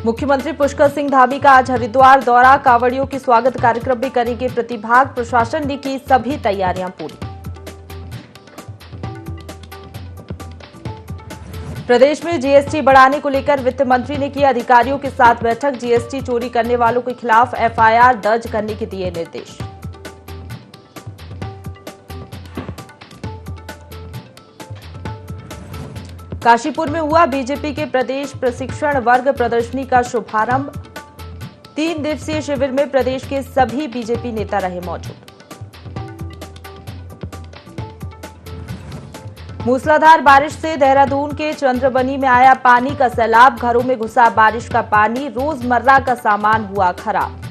मुख्यमंत्री पुष्कर सिंह धामी का आज हरिद्वार दौरा, कांवड़ियों की स्वागत कार्यक्रम में करेंगे प्रतिभाग। प्रशासन ने की सभी तैयारियां पूरी। प्रदेश में जीएसटी बढ़ाने को लेकर वित्त मंत्री ने की अधिकारियों के साथ बैठक। जीएसटी चोरी करने वालों के खिलाफ एफआईआर दर्ज करने के दिए निर्देश। काशीपुर में हुआ बीजेपी के प्रदेश प्रशिक्षण वर्ग प्रदर्शनी का शुभारंभ। 3 दिवसीय शिविर में प्रदेश के सभी बीजेपी नेता रहे मौजूद। मूसलाधार बारिश से देहरादून के चंद्रबनी में आया पानी का सैलाब। घरों में घुसा बारिश का पानी, रोजमर्रा का सामान हुआ खराब।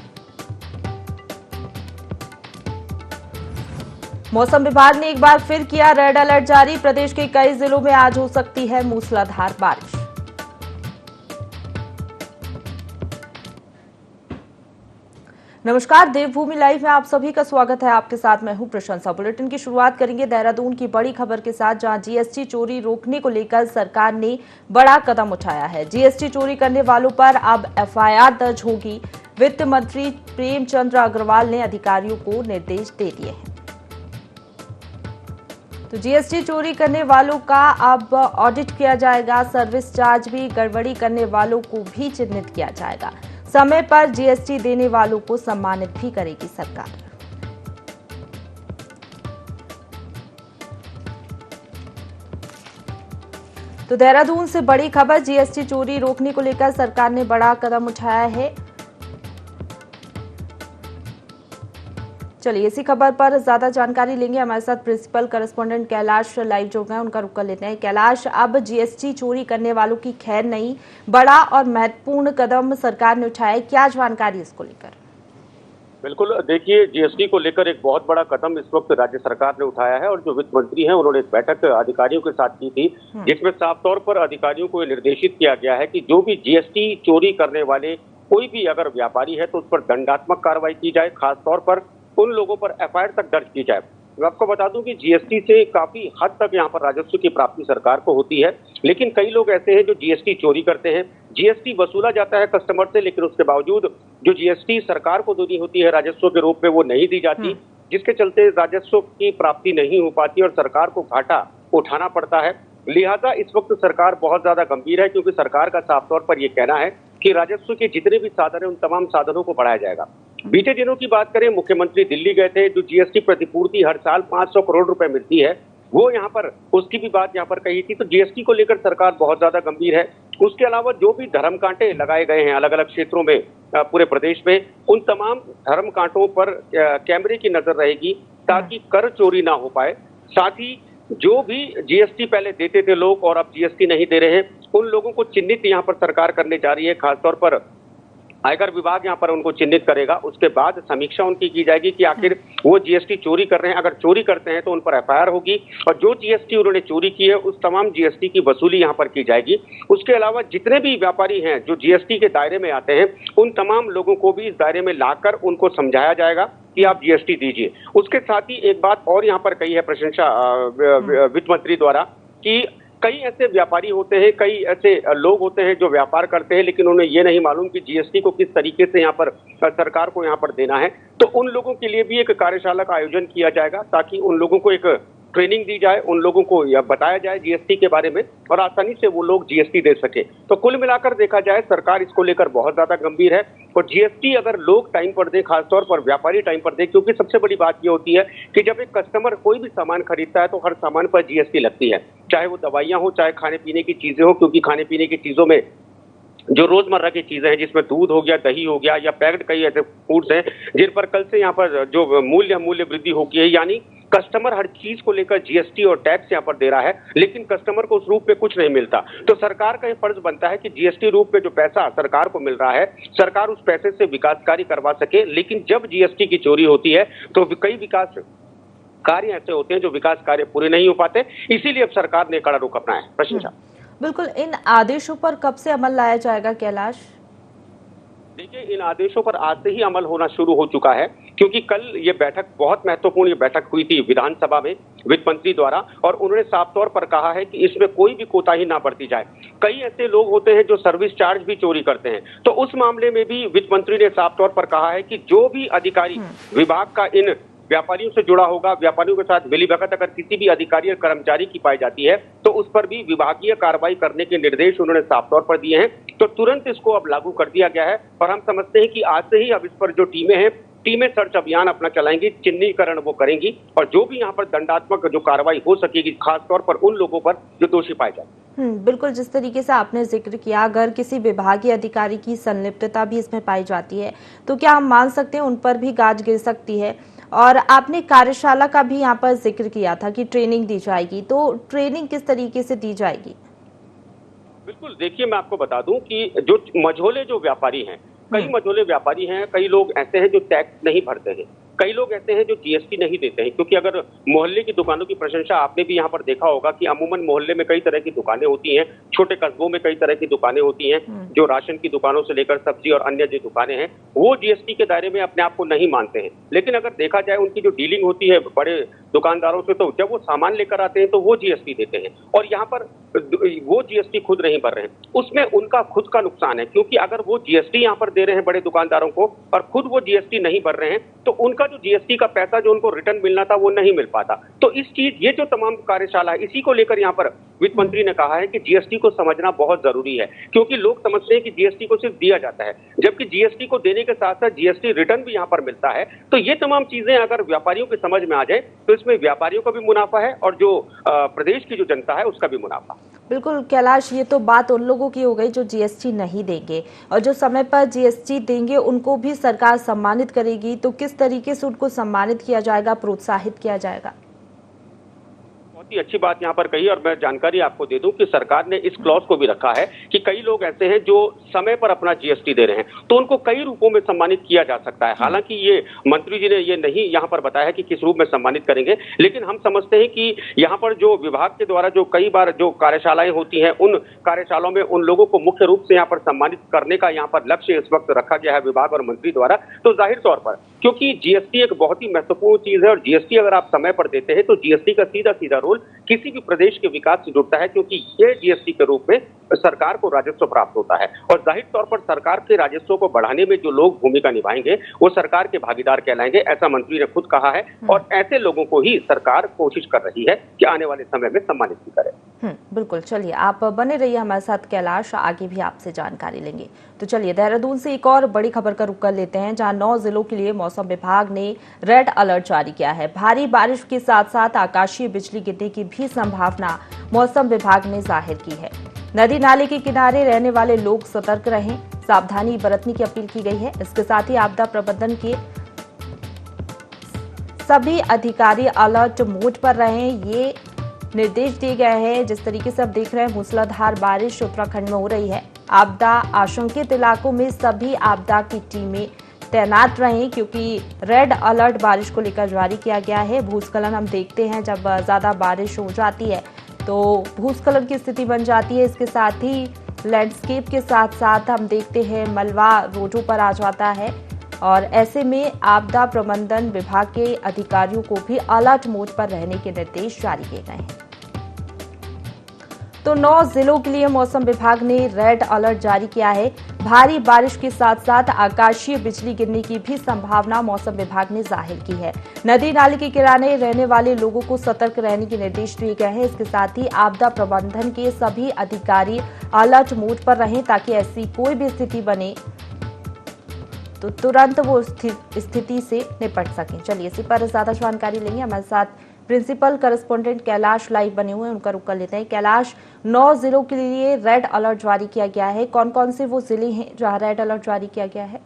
मौसम विभाग ने एक बार फिर किया रेड अलर्ट जारी। प्रदेश के कई जिलों में आज हो सकती है मूसलाधार बारिश। नमस्कार, देवभूमि लाइव में आप सभी का स्वागत है। आपके साथ मैं हूं प्रशंसा। बुलेटिन की शुरुआत करेंगे देहरादून की बड़ी खबर के साथ, जहां जीएसटी चोरी रोकने को लेकर सरकार ने बड़ा कदम उठाया है। जीएसटी चोरी करने वालों पर अब एफआईआर दर्ज होगी। वित्त मंत्री प्रेमचंद अग्रवाल ने अधिकारियों को निर्देश दे दिए हैं। तो जीएसटी चोरी करने वालों का अब ऑडिट किया जाएगा। सर्विस चार्ज भी गड़बड़ी करने वालों को भी चिन्हित किया जाएगा। समय पर जीएसटी देने वालों को सम्मानित भी करेगी सरकार। तो देहरादून से बड़ी खबर, जीएसटी चोरी रोकने को लेकर सरकार ने बड़ा कदम उठाया है। चलिए इसी खबर पर ज्यादा जानकारी लेंगे। हमारे साथ प्रिंसिपल करस्पॉन्डेंट कैलाश लाइव जुड़ गए, उनका रुख कर लेते हैं। कैलाश, अब जीएसटी चोरी करने वालों की खैर नहीं, बड़ा और महत्वपूर्ण कदम सरकार ने उठाया, क्या जानकारी इसको लेकर? बिल्कुल, देखिए, जीएसटी को लेकर एक बहुत बड़ा कदम इस वक्त राज्य सरकार ने उठाया है और जो वित्त मंत्री हैं उन्होंने एक बैठक अधिकारियों के साथ की थी, जिसमें साफ तौर पर अधिकारियों को निर्देशित किया गया है कि जो भी जीएसटी चोरी करने वाले कोई भी अगर व्यापारी है तो उस पर दंडात्मक कार्रवाई की जाए। खासतौर पर उन लोगों पर एफआईआर तक दर्ज की जाए। मैं आपको बता दूं कि जीएसटी से काफी हद तक यहाँ पर राजस्व की प्राप्ति सरकार को होती है, लेकिन कई लोग ऐसे हैं जो जीएसटी चोरी करते हैं। जीएसटी वसूला जाता है कस्टमर से, लेकिन उसके बावजूद जो जीएसटी सरकार को देनी होती है राजस्व के रूप में वो नहीं दी जाती, जिसके चलते राजस्व की प्राप्ति नहीं हो पाती और सरकार को घाटा उठाना पड़ता है। लिहाजा इस वक्त सरकार बहुत ज्यादा गंभीर है, क्योंकि सरकार का साफ तौर पर यह कहना है कि राजस्व के जितने भी साधन है उन तमाम साधनों को बढ़ाया जाएगा। बीते दिनों की बात करें, मुख्यमंत्री दिल्ली गए थे। जो जीएसटी प्रतिपूर्ति हर साल 500 करोड़ रुपए मिलती है, वो यहाँ पर उसकी भी बात यहाँ पर कही थी। तो जीएसटी को लेकर सरकार बहुत ज्यादा गंभीर है। उसके अलावा जो भी धर्म कांटे लगाए गए हैं अलग अलग क्षेत्रों में पूरे प्रदेश में, उन तमाम धर्म कांटों पर कैमरे की नजर रहेगी ताकि कर चोरी ना हो पाए। साथ ही जो भी जीएसटी पहले देते थे लोग और अब जीएसटी नहीं दे रहे हैं, उन लोगों को चिन्हित यहाँ पर सरकार करने जा रही है। खासतौर पर आयकर विभाग यहाँ पर उनको चिन्हित करेगा। उसके बाद समीक्षा उनकी की जाएगी कि आखिर वो जीएसटी चोरी कर रहे हैं। अगर चोरी करते हैं तो उन पर एफआईआर होगी और जो जीएसटी उन्होंने चोरी की है उस तमाम जीएसटी की वसूली यहाँ पर की जाएगी। उसके अलावा जितने भी व्यापारी हैं जो जीएसटी के दायरे में आते हैं, उन तमाम लोगों को भी इस दायरे में लाकर उनको समझाया जाएगा कि आप जीएसटी दीजिए। उसके साथ ही एक बात और यहाँ पर कही है प्रशंसा वित्त मंत्री द्वारा कि कई ऐसे व्यापारी होते हैं, कई ऐसे लोग होते हैं जो व्यापार करते हैं, लेकिन उन्हें ये नहीं मालूम कि जीएसटी को किस तरीके से यहाँ पर सरकार को यहाँ पर देना है। तो उन लोगों के लिए भी एक कार्यशाला का आयोजन किया जाएगा ताकि उन लोगों को एक ट्रेनिंग दी जाए, उन लोगों को यह बताया जाए जीएसटी के बारे में और आसानी से वो लोग जीएसटी दे सके। तो कुल मिलाकर देखा जाए सरकार इसको लेकर बहुत ज्यादा गंभीर है और जीएसटी अगर लोग टाइम पर दें, खासतौर पर व्यापारी टाइम पर दें, क्योंकि सबसे बड़ी बात ये होती है कि जब एक कस्टमर कोई भी सामान खरीदता है तो हर सामान पर जीएसटी लगती है, चाहे वो दवाइयां हो, चाहे खाने पीने की चीजें हो, क्योंकि खाने पीने की चीजों में जो रोजमर्रा की चीजें हैं जिसमें दूध हो गया, दही हो गया या पैक्ड कई ऐसे फूड्स हैं जिन पर कल से यहाँ पर जो मूल्य वृद्धि हो गई है, यानी कस्टमर हर चीज को लेकर जीएसटी और टैक्स यहाँ पर दे रहा है, लेकिन कस्टमर को उस रूप में कुछ नहीं मिलता। तो सरकार का ये फर्ज बनता है कि जीएसटी रूप में जो पैसा सरकार को मिल रहा है, सरकार उस पैसे से विकास कार्य करवा सके। लेकिन जब जीएसटी की चोरी होती है तो कई विकास कार्य ऐसे होते हैं जो विकास कार्य पूरे नहीं हो पाते, इसीलिए अब सरकार ने कड़ा रुख अपनाया है। प्रशंसा। बिल्कुल, इन आदेशों पर कब से अमल लाया जाएगा कैलाश? देखिए, इन आदेशों पर आज से ही अमल होना शुरू हो चुका है। क्योंकि कल ये बैठक बहुत महत्वपूर्ण ये बैठक हुई थी विधानसभा में वित्त मंत्री द्वारा, और उन्होंने साफ तौर पर कहा है कि इसमें कोई भी कोताही ना बरती जाए। कई ऐसे लोग होते हैं जो सर्विस चार्ज भी चोरी करते हैं, तो उस मामले में भी वित्त मंत्री ने साफ तौर पर कहा है कि जो भी अधिकारी विभाग का इन व्यापारियों से जुड़ा होगा, व्यापारियों के साथ मिलीभगत अगर किसी भी अधिकारी या कर्मचारी की पाई जाती है तो उस पर भी विभागीय कार्रवाई करने के निर्देश उन्होंने साफ तौर पर दिए हैं। तो तुरंत इसको अब लागू कर दिया गया है और हम समझते हैं कि आज से ही अब इस पर जो टीमें सर्च अभियान अपना चलाएंगी, चिन्हीकरण वो करेंगी और जो भी यहाँ पर दंडात्मक जो कार्रवाई हो सकेगी खासतौर पर उन लोगों पर जो दोषी पाए जाए। बिल्कुल, जिस तरीके से आपने जिक्र किया, अगर किसी विभागीय अधिकारी की संलिप्तता भी इसमें पाई जाती है तो क्या हम मान सकते हैं उन पर भी गाज गिर सकती है? और आपने कार्यशाला का भी यहाँ पर जिक्र किया था कि ट्रेनिंग दी जाएगी, तो ट्रेनिंग किस तरीके से दी जाएगी? बिल्कुल, देखिए मैं आपको बता दूं कि जो मझोले जो व्यापारी हैं, कई मझोले व्यापारी हैं, कई लोग ऐसे हैं जो टैक्स नहीं भरते हैं, कई लोग ऐसे हैं जो जीएसटी नहीं देते हैं। क्योंकि अगर मोहल्ले की दुकानों की प्रशंसा आपने भी यहाँ पर देखा होगा कि अमूमन मोहल्ले में कई तरह की दुकानें होती हैं, छोटे कस्बों में कई तरह की दुकानें होती हैं, जो राशन की दुकानों से लेकर सब्जी और अन्य जो दुकानें हैं वो जीएसटी के दायरे में अपने आप को नहीं मानते हैं। लेकिन अगर देखा जाए उनकी जो डीलिंग होती है बड़े दुकानदारों से, तो जब वो सामान लेकर आते हैं तो वो जीएसटी देते हैं और यहाँ पर वो जीएसटी खुद नहीं भर रहे हैं, उसमें उनका खुद का नुकसान है। क्योंकि अगर वो जीएसटी यहाँ पर दे रहे हैं बड़े दुकानदारों को और खुद वो जीएसटी नहीं भर रहे हैं तो उनका जो जीएसटी का पैसा जो उनको रिटर्न मिलना था वो नहीं मिल पाता। तो ये जो तमाम कार्यशाला है इसी को लेकर यहाँ पर वित्त मंत्री ने कहा है कि जीएसटी को समझना बहुत जरूरी है। क्योंकि लोग समझते हैं कि जीएसटी को सिर्फ दिया जाता है, जबकि जीएसटी को देने के साथ साथ जीएसटी रिटर्न भी यहाँ पर मिलता है। तो ये तमाम चीजें अगर व्यापारियों की समझ में आ जाए तो इसमें व्यापारियों का भी मुनाफा है और जो प्रदेश की जो जनता है उसका भी मुनाफा। बिल्कुल कैलाश, ये तो बात उन लोगों की हो गई जो जीएसटी नहीं देंगे, और जो समय पर जीएसटी देंगे उनको भी सरकार सम्मानित करेगी। तो किस तरीके से उनको सम्मानित किया जाएगा, प्रोत्साहित किया जाएगा? बहुत ही अच्छी बात यहाँ पर कही और मैं जानकारी आपको दे दूं कि सरकार ने इस क्लॉज को भी रखा है कि कई लोग ऐसे हैं जो समय पर अपना जीएसटी दे रहे हैं तो उनको कई रूपों में सम्मानित किया जा सकता है। हालांकि ये मंत्री जी ने ये नहीं यहाँ पर बताया है कि किस रूप में सम्मानित करेंगे, लेकिन हम समझते हैं कि यहाँ पर जो विभाग के द्वारा जो कई बार जो कार्यशालाएं होती हैं उन कार्यशालाओं में उन लोगों को मुख्य रूप से यहाँ पर सम्मानित करने का यहाँ पर लक्ष्य इस वक्त रखा गया है विभाग और मंत्री द्वारा। तो जाहिर तौर पर क्योंकि जीएसटी एक बहुत ही महत्वपूर्ण चीज है और जीएसटी अगर आप समय पर देते हैं तो जीएसटी का सीधा रोल किसी भी प्रदेश के विकास से जुड़ता है, क्योंकि ये जीएसटी के रूप में सरकार को राजस्व प्राप्त होता है और जाहिर तौर पर सरकार के राजस्व को बढ़ाने में जो लोग भूमिका निभाएंगे वो सरकार के भागीदार कहलाएंगे, ऐसा मंत्री ने खुद कहा है। और ऐसे लोगों को ही सरकार कोशिश कर रही है कि आने वाले समय में सम्मानित भी करे। बिल्कुल, चलिए आप बने रहिए हमारे साथ कैलाश, आगे भी आपसे जानकारी लेंगे। तो चलिए देहरादून से एक और बड़ी खबर का रुख कर लेते हैं, जहां 9 जिलों के लिए मौसम विभाग ने रेड अलर्ट जारी किया है। भारी बारिश के साथ साथ आकाशीय बिजली गिरने की भी संभावना मौसम विभाग ने जाहिर की है। नदी नाले के किनारे रहने वाले लोग सतर्क रहें, सावधानी बरतने की अपील की गई है। इसके साथ ही आपदा प्रबंधन के सभी अधिकारी अलर्ट मोड पर रहें, ये निर्देश दिए गए हैं। जिस तरीके से आप देख रहे हैं मूसलाधार बारिश उत्तराखंड में हो रही है। आपदा आशंकित इलाकों में सभी आपदा की टीमें तैनात रहें, क्योंकि रेड अलर्ट बारिश को लेकर जारी किया गया है। भूस्खलन हम देखते हैं जब ज्यादा बारिश हो जाती है तो भूस्खलन की स्थिति बन जाती है। इसके साथ ही लैंडस्केप के साथ साथ हम देखते हैं मलबा रोडों पर आ जाता है और ऐसे में आपदा प्रबंधन विभाग के अधिकारियों को भी अलर्ट मोड पर रहने के निर्देश जारी किए गए हैं। तो 9 जिलों के लिए मौसम विभाग ने रेड अलर्ट जारी किया है। भारी बारिश के साथ साथ आकाशीय बिजली गिरने की भी संभावना मौसम विभाग ने जाहिर की है। नदी नाले के किनारे रहने वाले लोगों को सतर्क रहने के निर्देश दिए गए हैं। इसके साथ ही आपदा प्रबंधन के सभी अधिकारी अलर्ट मोड पर रहें, ताकि ऐसी कोई भी स्थिति बने तो तुरंत वो स्थिति से निपट सकें। चलिए इसी पर ज्यादा जानकारी लेंगे, हमारे साथ प्रिंसिपल करस्पॉन्डेंट कैलाश लाइव बने हुए हैं, उनका रुख कर लेते हैं। कैलाश, 9 जिलों के लिए रेड अलर्ट जारी किया गया है, कौन कौन से वो जिले हैं जहां रेड अलर्ट जारी किया गया है?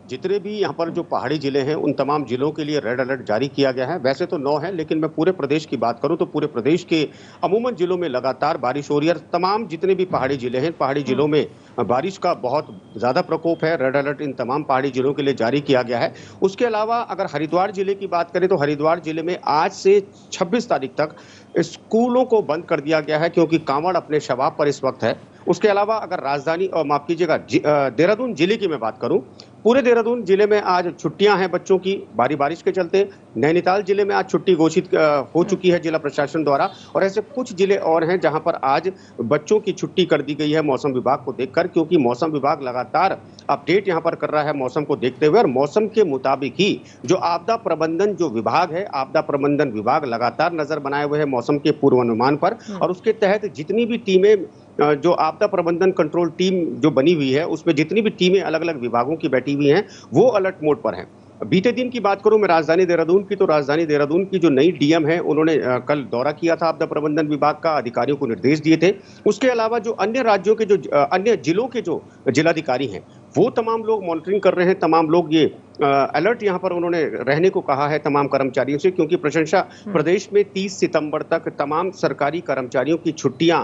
जितने भी यहाँ पर जो पहाड़ी जिले हैं उन तमाम जिलों के लिए रेड अलर्ट जारी किया गया है। वैसे तो 9 है, लेकिन मैं पूरे प्रदेश की बात करूं तो पूरे प्रदेश के अमूमन जिलों में लगातार बारिश हो रही है। तमाम जितने भी पहाड़ी जिले हैं, पहाड़ी जिलों में बारिश का बहुत ज़्यादा प्रकोप है। रेड अलर्ट इन तमाम पहाड़ी जिलों के लिए जारी किया गया है। उसके अलावा अगर हरिद्वार जिले की बात करें तो हरिद्वार जिले में आज से 26 तारीख तक स्कूलों को बंद कर दिया गया है, क्योंकि कांवड़ अपने शबाब पर इस वक्त है उसके अलावा अगर राजधानी और माफ कीजिएगा देहरादून जिले की मैं बात करूं, पूरे देहरादून जिले में आज छुट्टियां हैं बच्चों की भारी बारिश के चलते। नैनीताल जिले में आज छुट्टी घोषित हो चुकी है जिला प्रशासन द्वारा, और ऐसे कुछ जिले और हैं जहां पर आज बच्चों की छुट्टी कर दी गई है मौसम विभाग को देखकर, क्योंकि मौसम विभाग लगातार अपडेट यहां पर कर रहा है मौसम को देखते हुए, और मौसम के मुताबिक ही जो आपदा प्रबंधन जो विभाग है, आपदा प्रबंधन विभाग लगातार नजर बनाए हुए है मौसम के पूर्वानुमान पर, और उसके तहत जितनी भी टीमें जो आपदा प्रबंधन कंट्रोल टीम जो बनी हुई है उसमें जितनी भी टीमें अलग अलग विभागों की बैठी हुई हैं वो अलर्ट मोड पर हैं। बीते दिन की बात करूं मैं राजधानी देहरादून की, तो राजधानी देहरादून की जो नई डीएम है उन्होंने कल दौरा किया था आपदा प्रबंधन विभाग का, अधिकारियों को निर्देश दिए थे। उसके अलावा जो अन्य राज्यों के जो अन्य जिलों के जो जिलाधिकारी हैं वो तमाम लोग मॉनिटरिंग कर रहे हैं, तमाम लोग ये अलर्ट यहाँ पर उन्होंने रहने को कहा है तमाम कर्मचारियों से, क्योंकि प्रदेश में 30 सितंबर तक तमाम सरकारी कर्मचारियों की छुट्टियां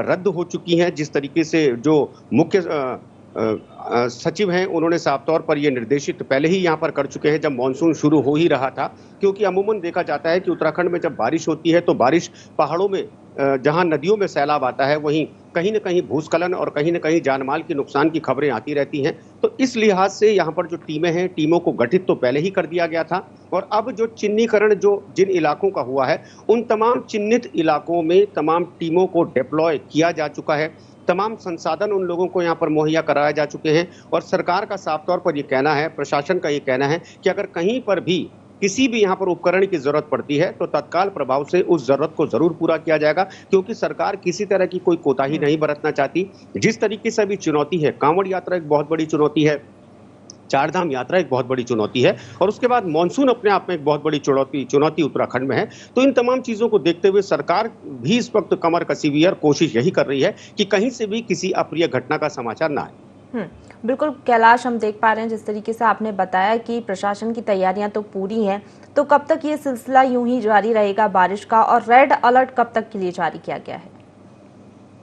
रद्द हो चुकी हैं। जिस तरीके से जो मुख्य सचिव हैं उन्होंने साफ तौर पर यह निर्देशित पहले ही यहाँ पर कर चुके हैं जब मानसून शुरू हो ही रहा था, क्योंकि अमूमन देखा जाता है कि उत्तराखंड में जब बारिश होती है तो बारिश पहाड़ों में जहां नदियों में सैलाब आता है वहीं कहीं न कहीं भूस्खलन और कहीं न कहीं जानमाल के नुकसान की खबरें आती रहती हैं। तो इस लिहाज से यहाँ पर जो टीमें हैं, टीमों को गठित तो पहले ही कर दिया गया था, और अब जो चिन्हीकरण जो जिन इलाकों का हुआ है उन तमाम चिन्हित इलाकों में तमाम टीमों को डिप्लॉय किया जा चुका है। तमाम संसाधन उन लोगों को यहाँ पर मुहैया कराए जा चुके हैं, और सरकार का साफ तौर पर ये कहना है, प्रशासन का ये कहना है कि अगर कहीं पर भी किसी भी यहाँ पर उपकरण की जरूरत पड़ती है तो तत्काल प्रभाव से उस जरूरत को जरूर पूरा किया जाएगा, क्योंकि सरकार किसी तरह की कोई कोताही नहीं बरतना चाहती। जिस तरीके से अभी चुनौती है, कांवड़ यात्रा एक बहुत बड़ी चुनौती है, चारधाम यात्रा एक बहुत बड़ी चुनौती है, और उसके बाद मानसून अपने आप में एक बहुत बड़ी चुनौती उत्तराखंड में है। तो इन तमाम चीजों को देखते हुए सरकार भी इस वक्त कमर कसी हुई है और कोशिश यही कर रही है कि कहीं से भी किसी अप्रिय घटना का समाचार ना आए। बिल्कुल कैलाश, हम देख पा रहे हैं जिस तरीके से आपने बताया कि प्रशासन की तैयारियां तो पूरी हैं, तो कब तक ये सिलसिला यूं ही जारी रहेगा बारिश का, और रेड अलर्ट कब तक के लिए जारी किया गया है?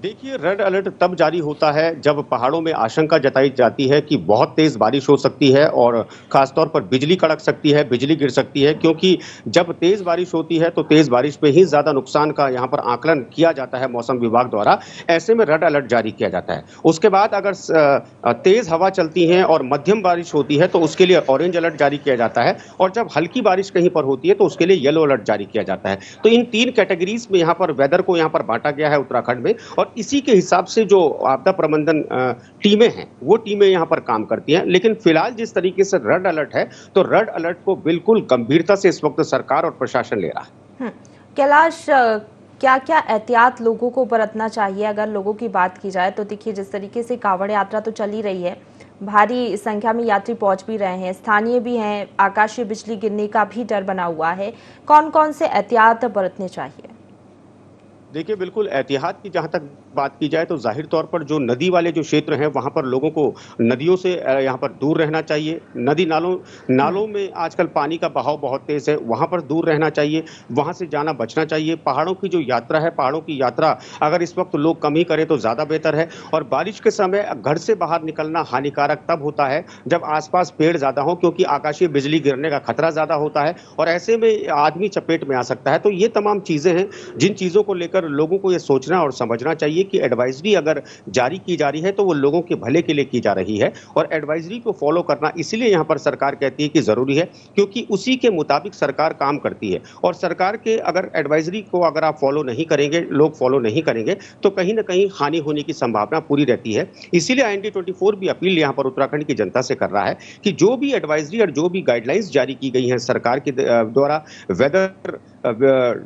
देखिए, रेड अलर्ट तब जारी होता है जब पहाड़ों में आशंका जताई जाती है कि बहुत तेज बारिश हो सकती है और खासतौर पर बिजली कड़क सकती है, बिजली गिर सकती है, क्योंकि जब तेज बारिश होती है तो तेज बारिश पे ही ज्यादा नुकसान का यहाँ पर आकलन किया जाता है मौसम विभाग द्वारा। ऐसे में रेड अलर्ट जारी किया जाता है। उसके बाद अगर तेज हवा चलती है और मध्यम बारिश होती है तो उसके लिए ऑरेंज अलर्ट जारी किया जाता है, और जब हल्की बारिश कहीं पर होती है तो उसके लिए येलो अलर्ट जारी किया जाता है। तो इन 3 कैटेगरीज में यहाँ पर वेदर को यहाँ पर बांटा गया है उत्तराखंड में, और इसी के हिसाब से जो आपदा प्रबंधन टीमें हैं वो टीमें यहां पर काम करती हैं। लेकिन फिलहाल जिस तरीके से रेड अलर्ट है तो रेड अलर्ट को बिल्कुल गंभीरता से इस वक्त सरकार और प्रशासन ले रहा है। कैलाश, क्या क्या एहतियात लोगों को बरतना चाहिए? अगर लोगों की बात की जाए तो देखिए, जिस तरीके से कांवड़ यात्रा तो चल ही रही है, भारी संख्या में यात्री पहुंच भी रहे हैं, स्थानीय भी हैं, आकाशीय बिजली गिरने का भी डर बना हुआ है, कौन कौन से एहतियात बरतने चाहिए? देखिए, बिल्कुल एहतियात की जहां तक बात की जाए तो जाहिर तौर पर जो नदी वाले जो क्षेत्र हैं वहां पर लोगों को नदियों से यहां पर दूर रहना चाहिए। नदी नालों में आजकल पानी का बहाव बहुत तेज है, वहां पर दूर रहना चाहिए, वहां से जाना बचना चाहिए। पहाड़ों की जो यात्रा है, पहाड़ों की यात्रा अगर इस वक्त लोग कम ही करें तो ज्यादा बेहतर है। और बारिश के समय घर से बाहर निकलना हानिकारक तब होता है जब आसपास पेड़ ज्यादा हो, क्योंकि आकाशीय बिजली गिरने का खतरा ज्यादा होता है और ऐसे में आदमी चपेट में आ सकता है। तो ये तमाम चीजें हैं जिन चीजों को लेकर लोगों को ये सोचना और समझना चाहिए कि एडवाइजरी अगर जारी की जा रही है तो वो लोगों के भले के लिए की जा रही है, और एडवाइजरी को फॉलो करना इसलिए यहाँ पर सरकार कहती है कि जरूरी है क्योंकि उसी के मुताबिक सरकार काम करती है। और सरकार के अगर एडवाइजरी को अगर आप फॉलो नहीं करेंगे, लोग फॉलो नहीं करेंगे, तो कहीं ना कहीं हानि होने की संभावना पूरी रहती है। इसीलिए IND24 भी अपील यहाँ पर उत्तराखंड की जनता से कर रहा है कि जो भी एडवाइजरी और जो भी गाइडलाइंस जारी की गई हैं सरकार के द्वारा, वेदर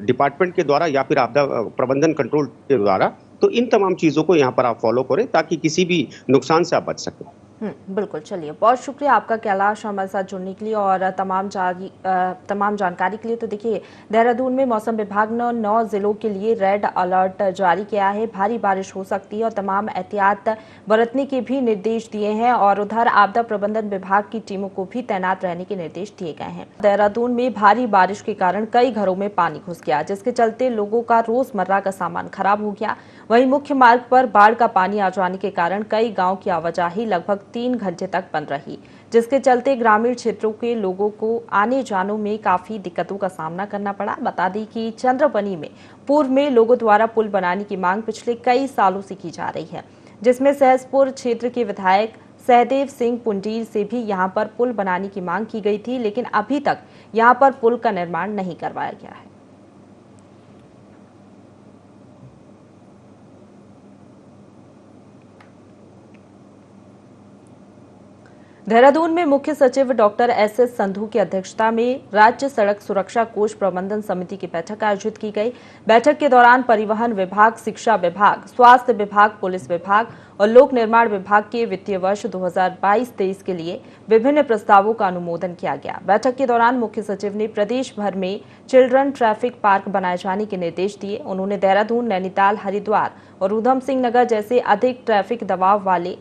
डिपार्टमेंट के द्वारा या फिर आपदा प्रबंधन कंट्रोल के द्वारा, तो इन तमाम चीजों को यहाँ पर आप फॉलो करें ताकि किसी भी नुकसान से आप बच सकें। बिल्कुल, चलिए, बहुत शुक्रिया आपका कैलाश हमारे साथ जुड़ने के लिए और तमाम जानकारी के लिए। तो देखिए, देहरादून में मौसम विभाग ने 9 जिलों के लिए रेड अलर्ट जारी किया है, भारी बारिश हो सकती है और तमाम एहतियात बरतने के भी निर्देश दिए हैं, और उधर आपदा प्रबंधन विभाग की टीमों को भी तैनात रहने के निर्देश दिए गए हैं। देहरादून में भारी बारिश के कारण कई घरों में पानी घुस गया, जिसके चलते लोगों का रोजमर्रा का सामान खराब हो गया। वहीं मुख्य मार्ग पर बाढ़ का पानी आ जाने के कारण कई गाँव की आवाजाही लगभग 3 घंटे तक बंद रही। जिसके चलते ग्रामीण क्षेत्रों के लोगों को आने जाने में काफी दिक्कतों का सामना करना पड़ा। बता दें कि चंद्रबनी में पूर्व में लोगों द्वारा पुल बनाने की मांग पिछले कई सालों से की जा रही है, जिसमें सहसपुर क्षेत्र के विधायक सहदेव सिंह पुंडीर से भी यहां पर पुल बनाने की मांग की गई थी, लेकिन अभी तक यहां पर पुल का निर्माण नहीं करवाया गया है। देहरादून में मुख्य सचिव डॉक्टर एस.एस. संधू की अध्यक्षता में राज्य सड़क सुरक्षा कोष प्रबंधन समिति की बैठक आयोजित की गई। बैठक के दौरान परिवहन विभाग, शिक्षा विभाग, स्वास्थ्य विभाग, पुलिस विभाग और लोक निर्माण विभाग के वित्तीय वर्ष 2022-23 के लिए विभिन्न प्रस्तावों का अनुमोदन किया गया। बैठक के दौरान मुख्य सचिव ने प्रदेश भर में चिल्ड्रन ट्रैफिक पार्क बनाए जाने के निर्देश दिए। उन्होंने देहरादून, नैनीताल, हरिद्वार और ऊधम सिंह नगर जैसे अधिक ट्रैफिक दबाव वाले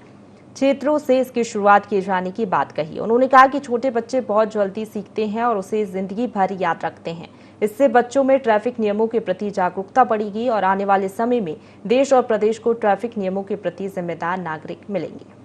क्षेत्रों से इसकी शुरुआत किए जाने की बात कही। उन्होंने कहा कि छोटे बच्चे बहुत जल्दी सीखते हैं और उसे जिंदगी भर याद रखते हैं। इससे बच्चों में ट्रैफिक नियमों के प्रति जागरूकता बढ़ेगी और आने वाले समय में देश और प्रदेश को ट्रैफिक नियमों के प्रति जिम्मेदार नागरिक मिलेंगे।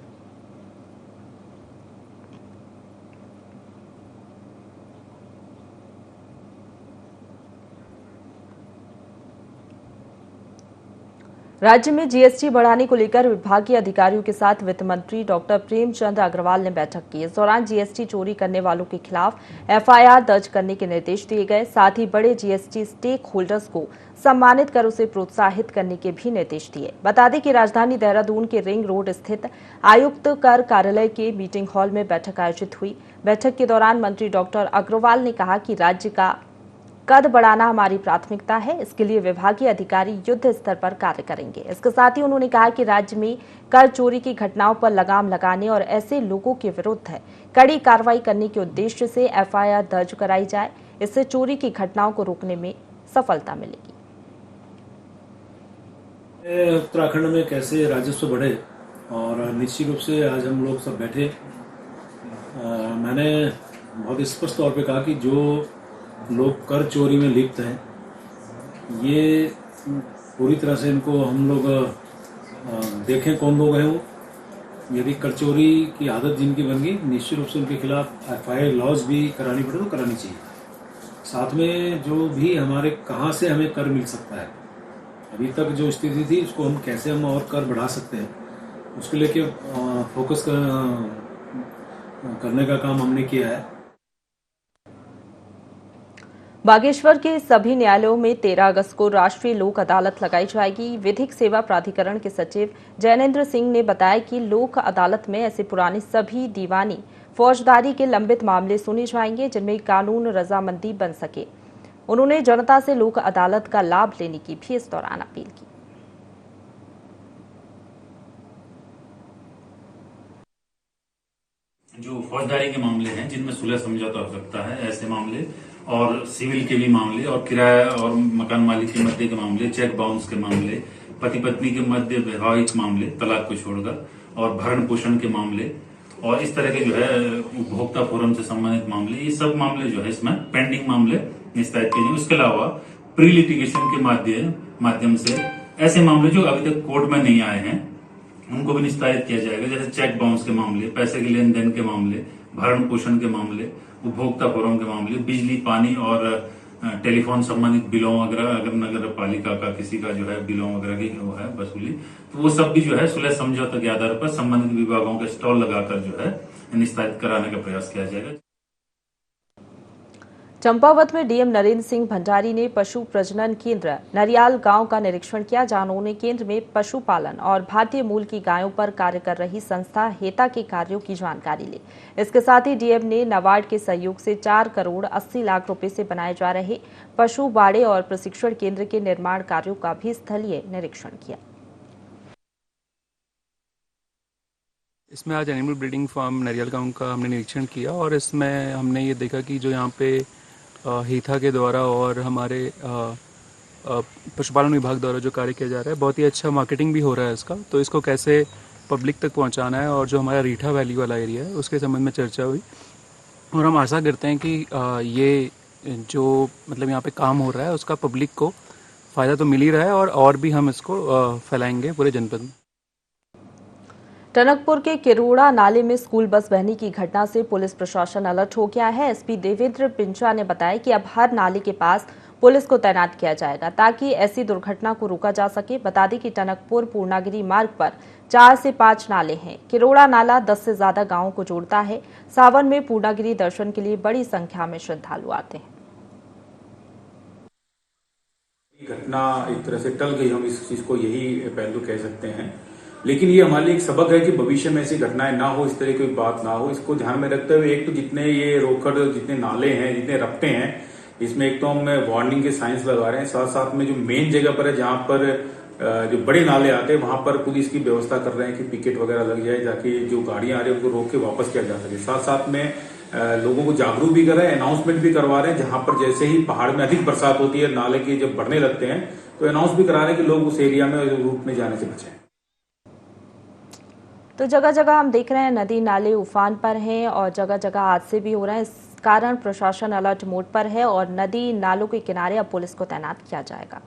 राज्य में जीएसटी बढ़ाने को लेकर विभागीय अधिकारियों के साथ वित्त मंत्री डॉक्टर प्रेमचंद अग्रवाल ने बैठक की। इस दौरान जीएसटी चोरी करने वालों के खिलाफ एफआईआर दर्ज करने के निर्देश दिए गए। साथ ही बड़े जीएसटी स्टेक होल्डर्स को सम्मानित कर उसे प्रोत्साहित करने के भी निर्देश दिए। बता दें कि राजधानी देहरादून के रिंग रोड स्थित आयुक्त कर कार्यालय के मीटिंग हॉल में बैठक आयोजित हुई। बैठक के दौरान मंत्री डॉक्टर अग्रवाल ने कहा कि राज्य का कद बढ़ाना हमारी प्राथमिकता है। इसके लिए विभागीय अधिकारी युद्ध स्तर पर कार्य करेंगे। इसके साथ ही उन्होंने कहा कि राज्य में कर चोरी की घटनाओं पर लगाम लगाने और ऐसे लोगों के विरुद्ध कड़ी कार्रवाई करने के उद्देश्य से एफआईआर दर्ज कराई जाए। इससे चोरी की घटनाओं को रोकने में सफलता मिलेगी। उत्तराखंड में कैसे राजस्व बढ़े और निश्चित रूप से आज हम लोग सब बैठे, मैंने बहुत स्पष्ट तौर पे कहा कि जो लोग कर चोरी में लिप्त हैं, ये पूरी तरह से इनको हम लोग देखें कौन लोग हैं वो। यदि कर चोरी की आदत जिनकी बन गई, निश्चित रूप से उनके खिलाफ एफआईआर लॉज भी करानी पड़े तो करानी चाहिए। साथ में जो भी हमारे कहाँ से हमें कर मिल सकता है, अभी तक जो स्थिति थी उसको हम कैसे हम और कर बढ़ा सकते हैं, उसके लेके फोकस करने का काम हमने किया है। बागेश्वर के सभी न्यायालयों में 13 अगस्त को राष्ट्रीय लोक अदालत लगाई जाएगी। विधिक सेवा प्राधिकरण के सचिव जैनेन्द्र सिंह ने बताया कि लोक अदालत में ऐसे पुराने सभी दीवानी फौजदारी के लंबित मामले सुने जाएंगे जिनमें कानून रजामंदी बन सके। उन्होंने जनता से लोक अदालत का लाभ लेने की भी इस दौरान अपील की। जो फौजदारी के मामले हैं जिनमें सुलह समझौता हो सकता है, ऐसे मामले और सिविल के भी मामले और किराया और मकान मालिक के मध्य के मामले, चेक बाउंस के मामले, पति पत्नी के मध्य वैवाहिक मामले तलाक को छोड़कर, और भरण पोषण के मामले और इस तरह के जो है उपभोक्ता फोरम से संबंधित मामले, ये सब मामले जो है इसमें पेंडिंग मामले निस्तारित किए जाएंगे। उसके अलावा प्री लिटिगेशन के माध्यम से ऐसे मामले जो अभी तक कोर्ट में नहीं आए हैं उनको भी निस्तारित किया जाएगा, जैसे चेक बाउंस के मामले, पैसे के लेन देन के मामले, भरण पोषण के मामले, उपभोक्ता फोरम के मामले, बिजली, पानी और टेलीफोन संबंधित बिलों वगैरह, अगर नगर पालिका का किसी का जो है बिलों वगैरह की वो है वसूली, तो वो सब भी जो है सुलह समझौते के आधार पर संबंधित विभागों के स्टॉल लगाकर जो है निस्तारित कराने का प्रयास किया जाएगा। चंपावत में डीएम नरेंद्र सिंह भंडारी ने पशु प्रजनन केंद्र नरियाल गांव का निरीक्षण किया, जहां उन्होंने केंद्र में पशुपालन और भारतीय मूल की गायों पर कार्य कर रही संस्था हेता के कार्यों की जानकारी ली। इसके साथ ही डीएम ने नाबार्ड के सहयोग से 4 करोड़ 80 लाख रुपए से बनाए जा रहे पशु बाड़े और प्रशिक्षण केंद्र के निर्माण कार्यों का भी स्थलीय निरीक्षण किया। इसमें आज एनिमल ब्रीडिंग फार्म नरियाल गांव का हमने निरीक्षण किया और इसमें हमने ये देखा कि जो यहाँ पे हेता के द्वारा और हमारे पशुपालन विभाग द्वारा जो कार्य किया जा रहा है, बहुत ही अच्छा मार्केटिंग भी हो रहा है इसका, तो इसको कैसे पब्लिक तक पहुंचाना है और जो हमारा रीठा वैली वाला एरिया है उसके संबंध में चर्चा हुई। और हम आशा करते हैं कि ये जो मतलब यहाँ पे काम हो रहा है उसका पब्लिक को फ़ायदा तो मिल ही रहा है और भी हम इसको फैलाएंगे पूरे जनपद में। टनकपुर के किरोड़ा नाले में स्कूल बस बहने की घटना से पुलिस प्रशासन अलर्ट हो गया है। एसपी देवेंद्र पिंचा ने बताया कि अब हर नाले के पास पुलिस को तैनात किया जाएगा ताकि ऐसी दुर्घटना को रोका जा सके। बता दें कि टनकपुर पूर्णागिरी मार्ग पर 4 से 5 नाले हैं। किरोड़ा नाला 10 से ज्यादा गांवों को जोड़ता है। सावन में पूर्णागिरी दर्शन के लिए बड़ी संख्या में श्रद्धालु आते हैं। घटना एक तरह से टल गई, हम इस चीज को यही पहलू कह सकते हैं, लेकिन ये हमारे लिए एक सबक है कि भविष्य में ऐसी घटनाएं ना हो, इस तरह की बात ना हो। इसको ध्यान में रखते हुए एक तो जितने ये रोकड़, जितने नाले हैं, जितने रपटे हैं, इसमें एक तो हम वार्निंग के साइंस लगा रहे हैं, साथ साथ में जो मेन जगह पर है जहां पर जो बड़े नाले आते हैं वहां पर पुलिस की व्यवस्था कर रहे हैं कि पिकेट वगैरह लग जाए, ताकि जो गाड़ियां आ रही है उनको रोक के वापस किया जा सके। साथ साथ में लोगों को जागरूक भी कर रहे हैं, अनाउंसमेंट भी करवा रहे हैं। जहां पर जैसे ही पहाड़ में अधिक बरसात होती है, नाले के जब बढ़ने लगते हैं, तो अनाउंस भी करा रहे हैं कि लोग उस एरिया में रूट में जाने से बचें। तो जगह जगह हम देख रहे हैं नदी नाले उफान पर हैं और जगह जगह हादसे भी हो रहे हैं। इस कारण प्रशासन अलर्ट मोड पर है और नदी नालों के किनारे अब पुलिस को तैनात किया जाएगा।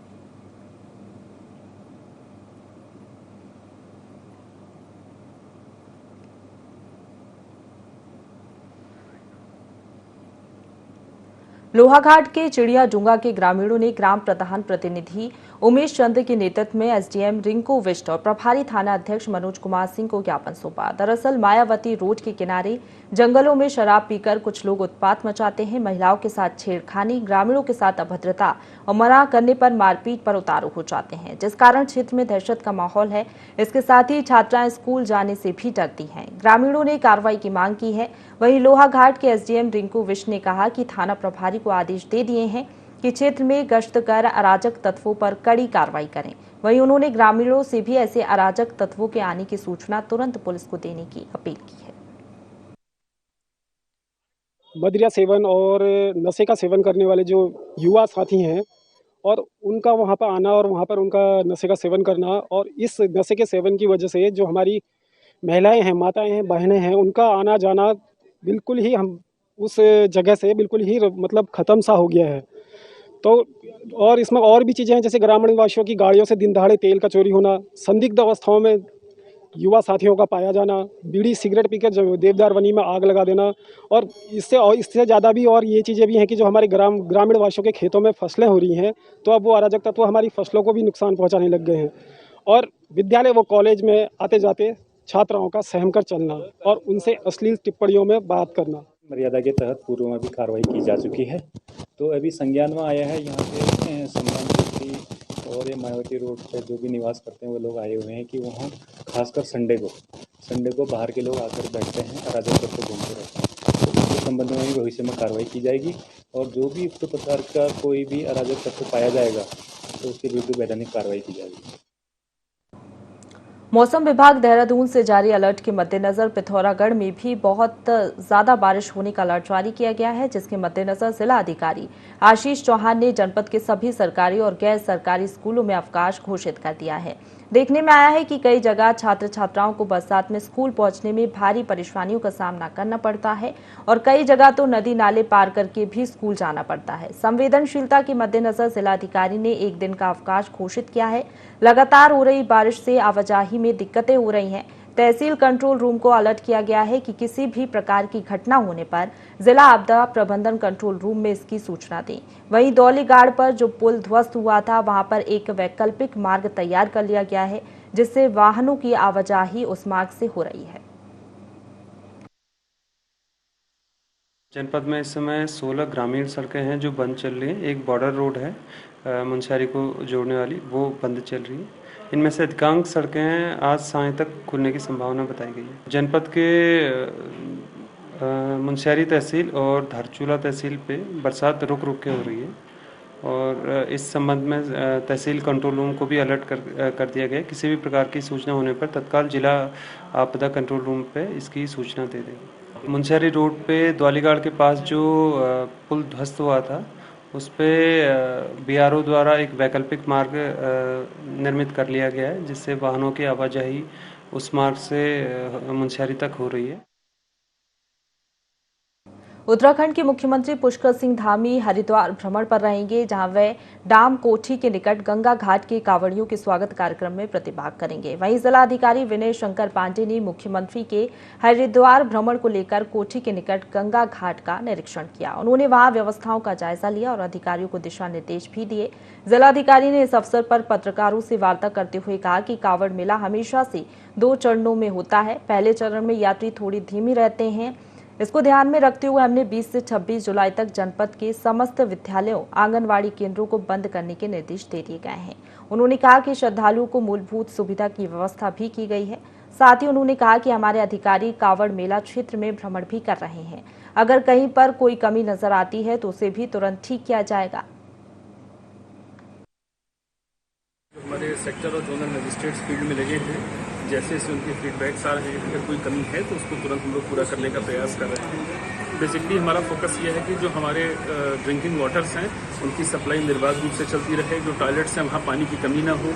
लोहाघाट के चिड़िया डूंगा के ग्रामीणों ने ग्राम प्रधान प्रतिनिधि उमेश चंद्र के नेतृत्व में एसडीएम रिंकू विष्ट और प्रभारी थाना अध्यक्ष मनोज कुमार सिंह को ज्ञापन सौंपा। दरअसल मायावती रोड के किनारे जंगलों में शराब पीकर कुछ लोग उत्पात मचाते हैं। महिलाओं के साथ छेड़खानी, ग्रामीणों के साथ अभद्रता और मना करने पर मारपीट पर उतारू हो जाते हैं, जिस कारण क्षेत्र में दहशत का माहौल है। इसके साथ ही छात्राएं स्कूल जाने से भी डरती हैं। ग्रामीणों ने कार्रवाई की मांग की है। वहीं लोहाघाट के एसडीएम रिंकू विष्ट ने कहा कि थाना प्रभारी को आदेश दे दिए हैं कि क्षेत्र में गश्त कर अराजक तत्वों पर कड़ी कार्रवाई करें। वहीं उन्होंने ग्रामीणों से भी ऐसे अराजक तत्वों के आने की सूचना तुरंत पुलिस को देने की अपील की है। मदिरा सेवन और नशे का सेवन करने वाले जो युवा साथी हैं और उनका वहाँ पर आना और वहाँ पर उनका नशे का सेवन करना, और इस नशे के सेवन की वजह से जो हमारी महिलाएं हैं, माताएं हैं, बहनें हैं, उनका आना जाना बिल्कुल ही हम उस जगह से बिल्कुल ही मतलब ख़त्म सा हो गया है। तो और इसमें और भी चीज़ें हैं, जैसे ग्रामीण वासियों की गाड़ियों से दिन दहाड़े तेल का चोरी होना, संदिग्ध अवस्थाओं में युवा साथियों का पाया जाना, बीड़ी सिगरेट पीकर जो देवदार वनी में आग लगा देना, और इससे ज़्यादा भी और ये चीज़ें भी हैं कि जो हमारे ग्रामीण वासियों के खेतों में फसलें हो रही हैं, तो अब वो अराजक तत्व हमारी फसलों को भी नुकसान पहुँचाने लग गए हैं। और विद्यालय व कॉलेज में आते जाते छात्राओं का सहम कर चलना और उनसे अश्लील टिप्पणियों में बात करना। मर्यादा के तहत पूर्व में भी कार्रवाई की जा चुकी है। तो अभी संज्ञान में आया है, यहाँ पे सम्मान व्यक्ति और ये मायावती रोड पर जो भी निवास करते हैं वो लोग आए हुए हैं कि वहाँ खासकर संडे को बाहर के लोग आकर बैठते हैं, अराजक तत्व घूमते रहते हैं। तो इसके संबंध में भी भविष्य में कार्रवाई की जाएगी और जो भी उक्त प्रकार का कोई भी अराजक तत्व पाया जाएगा तो उसके विरुद्ध वैधानिक कार्रवाई की जाएगी। मौसम विभाग देहरादून से जारी अलर्ट के मद्देनजर पिथौरागढ़ में भी बहुत ज्यादा बारिश होने का अलर्ट जारी किया गया है, जिसके मद्देनजर जिला अधिकारी आशीष चौहान ने जनपद के सभी सरकारी और गैर सरकारी स्कूलों में अवकाश घोषित कर दिया है। देखने में आया है कि कई जगह छात्र छात्राओं को बरसात में स्कूल पहुंचने में भारी परेशानियों का सामना करना पड़ता है और कई जगह तो नदी नाले पार करके भी स्कूल जाना पड़ता है। संवेदनशीलता के मद्देनजर जिलाधिकारी ने 1 दिन का अवकाश घोषित किया है। लगातार हो रही बारिश से आवाजाही में दिक्कतें हो रही हैं। तहसील कंट्रोल रूम को अलर्ट किया गया है कि किसी भी प्रकार की घटना होने पर जिला आपदा प्रबंधन कंट्रोल रूम में इसकी सूचना दें। वहीं दौलीगाड़ पर जो पुल ध्वस्त हुआ था, वहां पर एक वैकल्पिक मार्ग तैयार कर लिया गया है, जिससे वाहनों की आवाजाही उस मार्ग से हो रही है। जनपद में इस समय 16 ग्रामीण सड़कें हैं जो बंद चल रही हैं। एक बॉर्डर रोड है मुनस्यारी को जोड़ने वाली, वो बंद चल रही है। इनमें से अधिकांश सड़कें आज साय तक खुलने की संभावना बताई गई है। जनपद के मुनस्यारी तहसील और धारचूला तहसील पे बरसात रुक रुक के हो रही है और इस संबंध में तहसील कंट्रोल रूम को भी अलर्ट कर दिया गया है। किसी भी प्रकार की सूचना होने पर तत्काल जिला आपदा कंट्रोल रूम पे इसकी सूचना दे देंगे। मुनस्यारी रोड पे द्वालीगाड़ के पास जो पुल ध्वस्त हुआ था, उस पे बीआरओ द्वारा एक वैकल्पिक मार्ग निर्मित कर लिया गया है, जिससे वाहनों की आवाजाही उस मार्ग से मुनस्यारी तक हो रही है। उत्तराखंड के मुख्यमंत्री पुष्कर सिंह धामी हरिद्वार भ्रमण पर रहेंगे, जहां वे डाम कोठी के निकट गंगा घाट के कांवड़ियों के स्वागत कार्यक्रम में प्रतिभाग करेंगे। वहीं जिलाधिकारी विनय शंकर पांडे ने मुख्यमंत्री के हरिद्वार भ्रमण को लेकर कोठी के निकट गंगा घाट का निरीक्षण किया। उन्होंने वहां व्यवस्थाओं का जायजा लिया और अधिकारियों को दिशा निर्देश भी दिए। जिलाधिकारी ने इस अवसर पर पत्रकारों से वार्ता करते हुए कहा कि कांवड़ मेला हमेशा से 2 चरणों में होता है। पहले चरण में यात्री थोड़ी धीमी रहते हैं। इसको ध्यान में रखते हुए हमने 20 से 26 जुलाई तक जनपद के समस्त विद्यालयों, आंगनवाड़ी केंद्रों को बंद करने के निर्देश दे दिए गए हैं। उन्होंने कहा कि श्रद्धालुओं को मूलभूत सुविधा की व्यवस्था भी की गई है। साथ ही उन्होंने कहा कि हमारे अधिकारी कांवड़ मेला क्षेत्र में भ्रमण भी कर रहे हैं। अगर कहीं पर कोई कमी नजर आती है तो उसे भी तुरंत ठीक किया जाएगा। हमारे सेक्टर और जोनल मजिस्ट्रेट्स फील्ड में लगे हैं, जैसे जैसे उनके फीडबैक्स आ रहे हैं, अगर कोई कमी है तो उसको तुरंत हम लोग पूरा करने का प्रयास कर रहे हैं। बेसिकली हमारा फोकस ये है कि जो हमारे ड्रिंकिंग वाटर्स हैं उनकी सप्लाई निर्बाध रूप से चलती रहे, जो टॉयलेट्स हैं वहाँ पानी की कमी ना हो।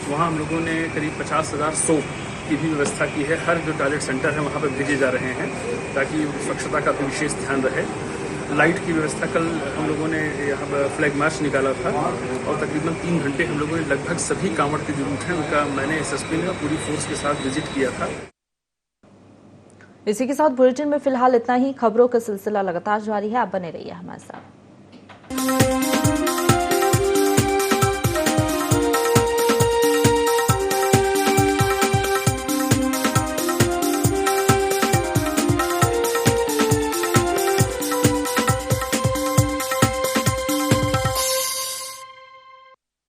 वहाँ हम लोगों ने करीब 50,000 सोप की भी व्यवस्था की है। हर जो टॉयलेट सेंटर है वहाँ पर भेजे जा रहे हैं ताकि स्वच्छता का भी विशेष ध्यान रहे। लाइट की व्यवस्था, कल हम लोगों ने यहाँ पर फ्लैग मार्च निकाला था और तकरीबन 3 घंटे हम लोगों ने लगभग सभी कांवड़ के जो रूट हैं उनका मैंने एसएसपी ने पूरी फोर्स के साथ विजिट किया था। इसी के साथ बुलेटिन में फिलहाल इतना ही। खबरों का सिलसिला लगातार जारी है, आप बने रहिए हमारे साथ।